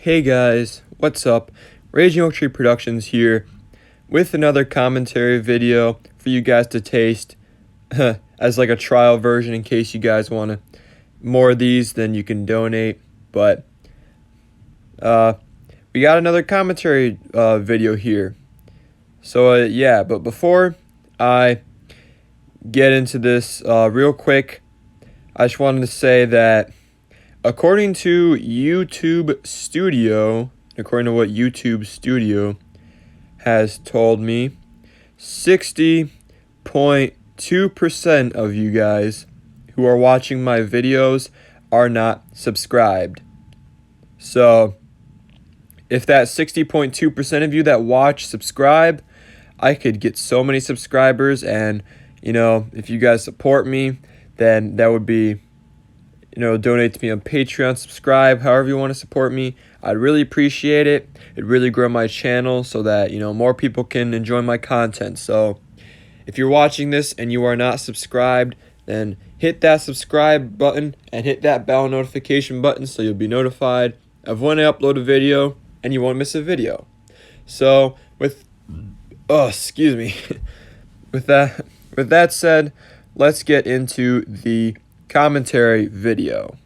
Hey guys, what's up? Raging Oak Tree Productions here with another commentary video for you guys to taste as like a trial version in case you guys want more of these, then you can donate. But we got another commentary video here. So yeah, but before I get into this real quick, I just wanted to say that according to YouTube Studio, according to what YouTube Studio has told me, 60.2% of you guys who are watching my videos are not subscribed. So, if that 60.2% of you that watch subscribe, I could get so many subscribers, and if you guys support me, then that would be donate to me on Patreon, subscribe, however you want to support me. I'd really appreciate it. It'd really grow my channel so that, more people can enjoy my content. So if you're watching this and you are not subscribed, then hit that subscribe button and hit that bell notification button so you'll be notified of when I upload a video and you won't miss a video. So with that said, let's get into the commentary video.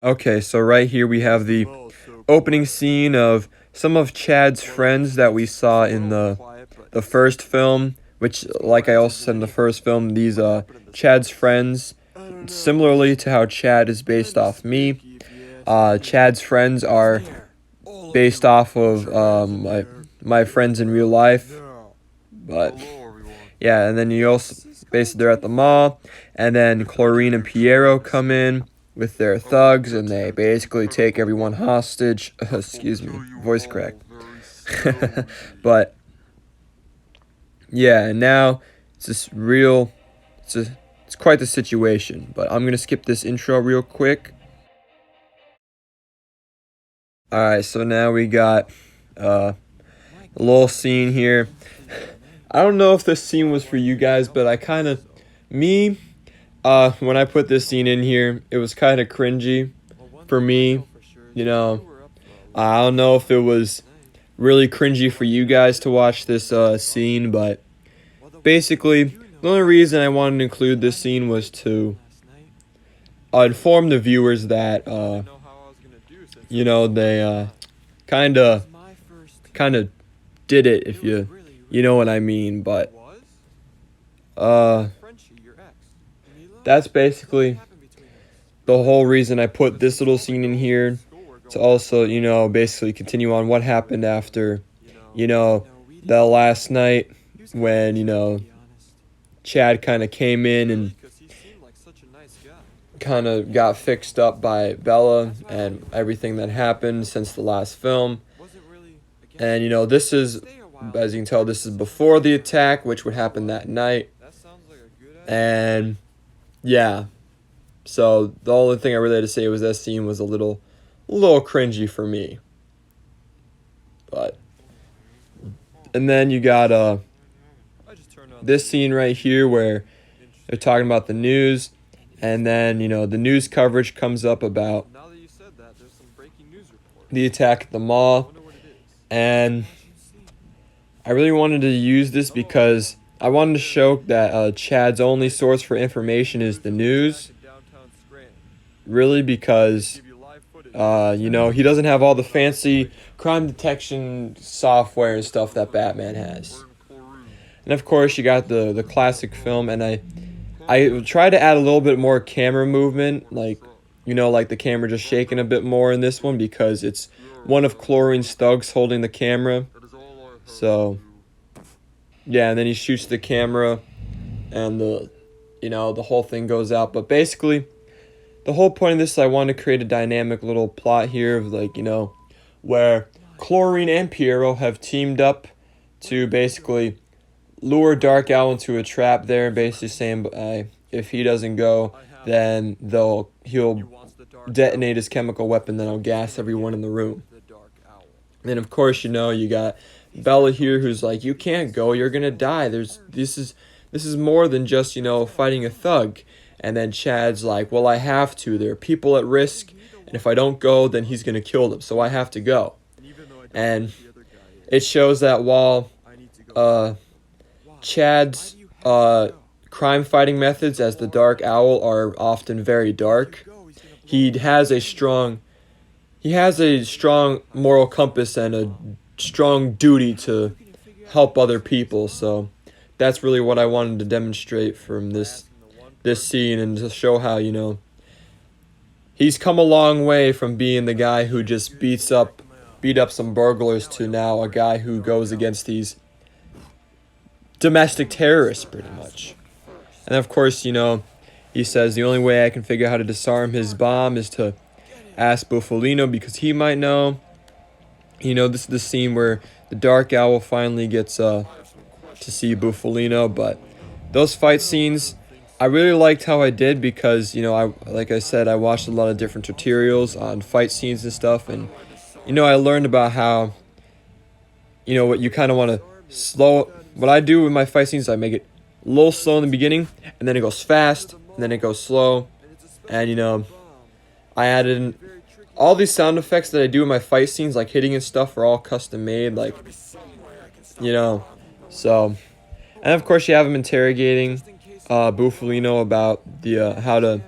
Okay, so right here we have the opening scene of some of Chad's friends that we saw in the first film, which, like I also said in the first film, these Chad's friends, similarly to how Chad is based off me, Chad's friends are based off of my friends in real life. But yeah, and then you also basically they're at the mall, and then Chlorine and Piero come in with their thugs, and they basically take everyone hostage. Excuse me, voice crack. But yeah, and now it's this real. It's quite the situation. But I'm gonna skip this intro real quick. All right, so now we got a little scene here. I don't know if this scene was for you guys, but when I put this scene in here, it was kind of cringy for me. I don't know if it was really cringy for you guys to watch this scene, but basically, the only reason I wanted to include this scene was to inform the viewers that, they kind of did it, if you know what I mean. But that's basically the whole reason I put this little scene in here, to also basically continue on what happened after the last night when Chad kind of came in and kind of got fixed up by Bella and everything that happened since the last film. And this is, as you can tell, this is before the attack, which would happen that night. And yeah, so the only thing I really had to say was that scene was a little cringy for me. And then you got this scene right here where they're talking about the news, and then the news coverage comes up about the attack at the mall. And I really wanted to use this because I wanted to show that Chad's only source for information is the news. Really, because he doesn't have all the fancy crime detection software and stuff that Batman has. And of course, you got the classic film, and I tried to add a little bit more camera movement, like the camera just shaking a bit more in this one, because it's one of Chlorine's thugs holding the camera. So yeah, and then he shoots the camera, and the whole thing goes out. But basically, the whole point of this is I want to create a dynamic little plot here of where Chlorine and Piero have teamed up to basically lure Dark Owl into a trap there, and basically saying if he doesn't go, then he'll detonate his chemical weapon, then I'll gas everyone in the room. And then of course you got Bella here, who's like, you can't go, you're gonna die. This is more than just fighting a thug. And then Chad's like, well, I have to. There are people at risk, and if I don't go, then he's gonna kill them, so I have to go. And it shows that while uh, Chad's crime fighting methods as the Dark Owl are often very dark, he has a strong moral compass and a strong duty to help other people. So that's really what I wanted to demonstrate from this scene, and to show how, he's come a long way from being the guy who just beat up some burglars to now a guy who goes against these domestic terrorists pretty much. And of course, he says the only way I can figure out how to disarm his bomb is to ask Bufalino, because he might know. This is the scene where the Dark Owl finally gets to see Bufalino. But those fight scenes, I really liked how I did, because like I said, I watched a lot of different tutorials on fight scenes and stuff, and I learned about how what you kind of want to slow. What I do with my fight scenes, I make it a little slow in the beginning, and then it goes fast, and then it goes slow, and I added in all these sound effects that I do in my fight scenes, like hitting and stuff, are all custom made, like, so. And of course you have him interrogating Bufalino about the how to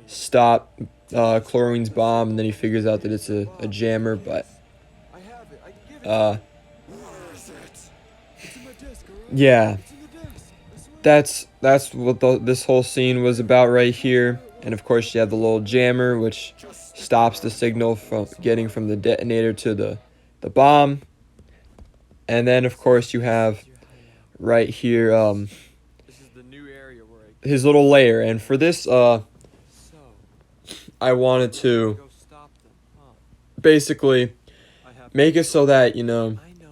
stop Chlorine's bomb, and then he figures out that it's a jammer, but yeah, that's what this whole scene was about right here. And of course you have the little jammer, which stops the signal from getting from the detonator to the bomb. And then of course you have right here his little lair. And for this I wanted to basically make it so that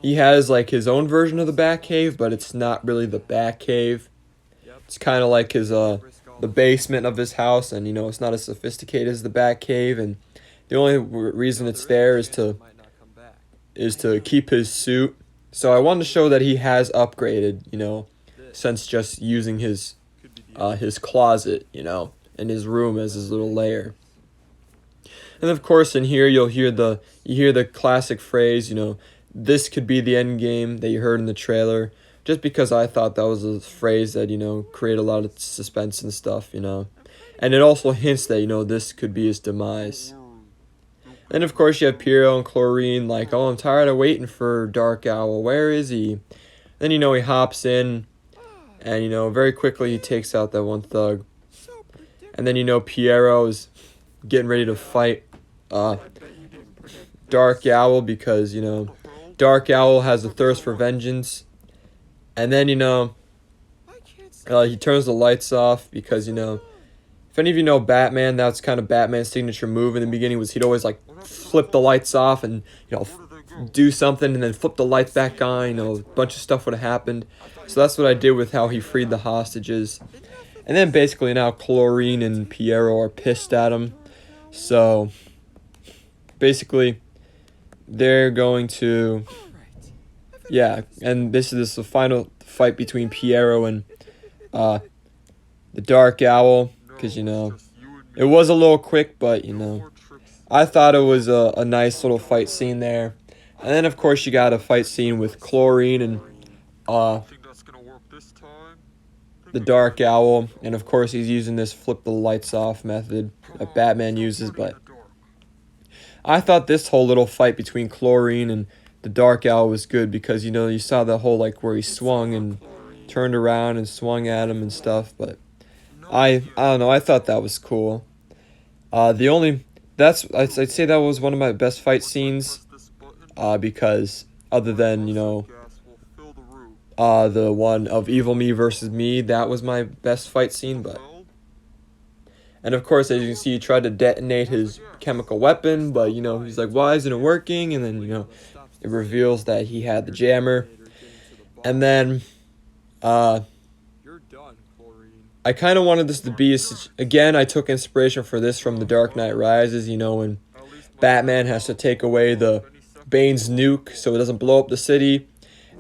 he has like his own version of the Batcave, but it's not really the Batcave. It's kind of like his the basement of his house, and it's not as sophisticated as the Batcave, and the only reason it's there is to keep his suit. So I wanted to show that he has upgraded, since just using his closet, and his room as his little lair. And of course in here you hear the classic phrase, this could be the end game, that you heard in the trailer. Just because I thought that was a phrase that, created a lot of suspense and stuff, And it also hints that, this could be his demise. And of course you have Piero and Chlorine like, oh, I'm tired of waiting for Dark Owl. Where is he? Then, he hops in, and, very quickly he takes out that one thug. And then, Piero is getting ready to fight Dark Owl, because, Dark Owl has a thirst for vengeance. And then, he turns the lights off because, if any of you know Batman, that's kind of Batman's signature move in the beginning, was he'd always, like, flip the lights off and, do something and then flip the lights back on, a bunch of stuff would have happened. So that's what I did with how he freed the hostages. And then basically now Chlorine and Piero are pissed at him. So, basically, they're going to... Yeah, and this is the final fight between Piero and the Dark Owl, because, it was a little quick, but, I thought it was a nice little fight scene there. And then, of course, you got a fight scene with Chlorine and the Dark Owl, and, of course, he's using this flip the lights off method that Batman uses, but I thought this whole little fight between Chlorine and the Dark Owl was good, because, you saw the whole, like, where he swung and turned around and swung at him and stuff, but I don't know, I thought that was cool. I'd say that was one of my best fight scenes, because other than, the one of Evil Me versus Me, that was my best fight scene, but... And of course, as you can see, he tried to detonate his chemical weapon, but, he's like, why isn't it working? And then, it reveals that he had the jammer. And then, I kind of wanted this to be, again, I took inspiration for this from The Dark Knight Rises, when Batman has to take away the Bane's nuke so it doesn't blow up the city.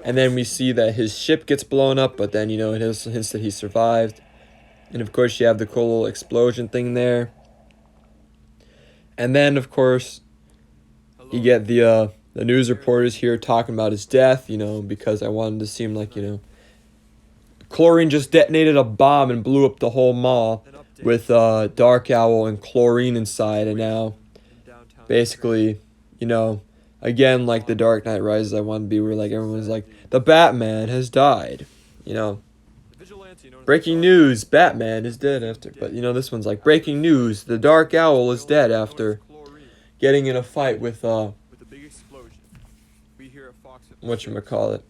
And then we see that his ship gets blown up, but then, it also hints that he survived. And of course, you have the cool little explosion thing there. And then, of course, you get the news reporters here talking about his death, because I wanted to seem like, chlorine just detonated a bomb and blew up the whole mall with Dark Owl and chlorine inside. And now, basically, again, like the Dark Knight Rises, I want to be where like everyone's like, the Batman has died. Breaking news, Batman is dead after. But, this one's like, breaking news, the Dark Owl is dead after getting in a fight with, whatchamacallit,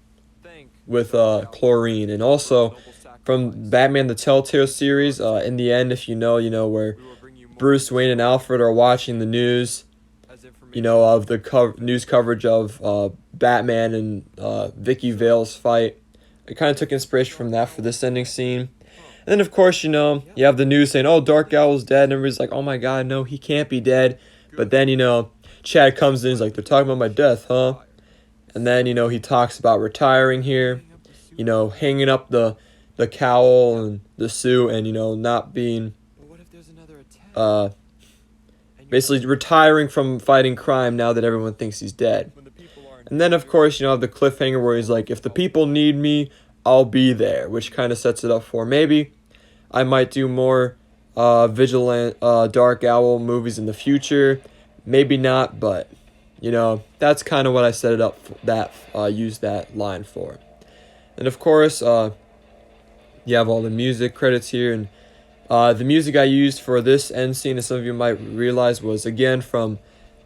with chlorine. And also, from Batman the Telltale series, in the end, if where Bruce Wayne and Alfred are watching the news, of the news coverage of Batman and Vicky Vale's fight. I kind of took inspiration from that for this ending scene. And then, of course, you have the news saying, oh, Dark Owl's dead. And everybody's like, oh, my God, no, he can't be dead. But then, Chad comes in. He's like, they're talking about my death, huh? And then, he talks about retiring here, hanging up the cowl and the suit and, not being, basically retiring from fighting crime now that everyone thinks he's dead. And then, of course, have the cliffhanger where he's like, if the people need me, I'll be there, which kind of sets it up for maybe I might do more Vigilante, Dark Owl movies in the future. Maybe not, but, that's kind of what I set it up for, use that line for. And, of course, you have all the music credits here, and the music I used for this end scene, as some of you might realize, was again from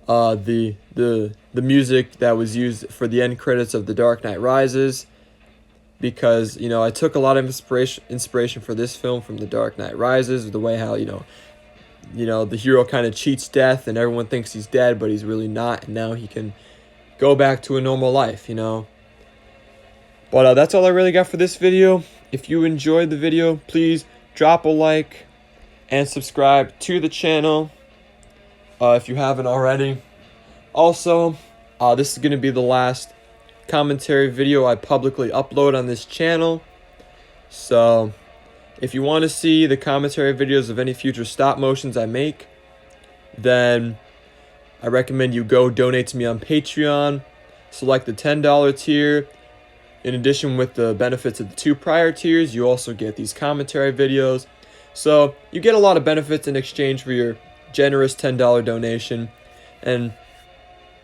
the music that was used for the end credits of The Dark Knight Rises, because I took a lot of inspiration for this film from The Dark Knight Rises, the way how the hero kind of cheats death and everyone thinks he's dead, but he's really not, and now he can go back to a normal life. But that's all I really got for this video. If you enjoyed the video, please drop a like and subscribe to the channel if you haven't already. Also, this is going to be the last commentary video I publicly upload on this channel. So, if you want to see the commentary videos of any future stop motions I make, then I recommend you go donate to me on Patreon. Select the $10 tier. In addition, with the benefits of the 2 prior tiers, you also get these commentary videos. So, you get a lot of benefits in exchange for your generous $10 donation. And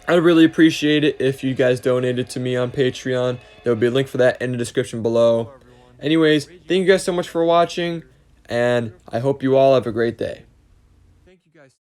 I'd really appreciate it if you guys donated to me on Patreon. There will be a link for that in the description below. Anyways, thank you guys so much for watching, and I hope you all have a great day.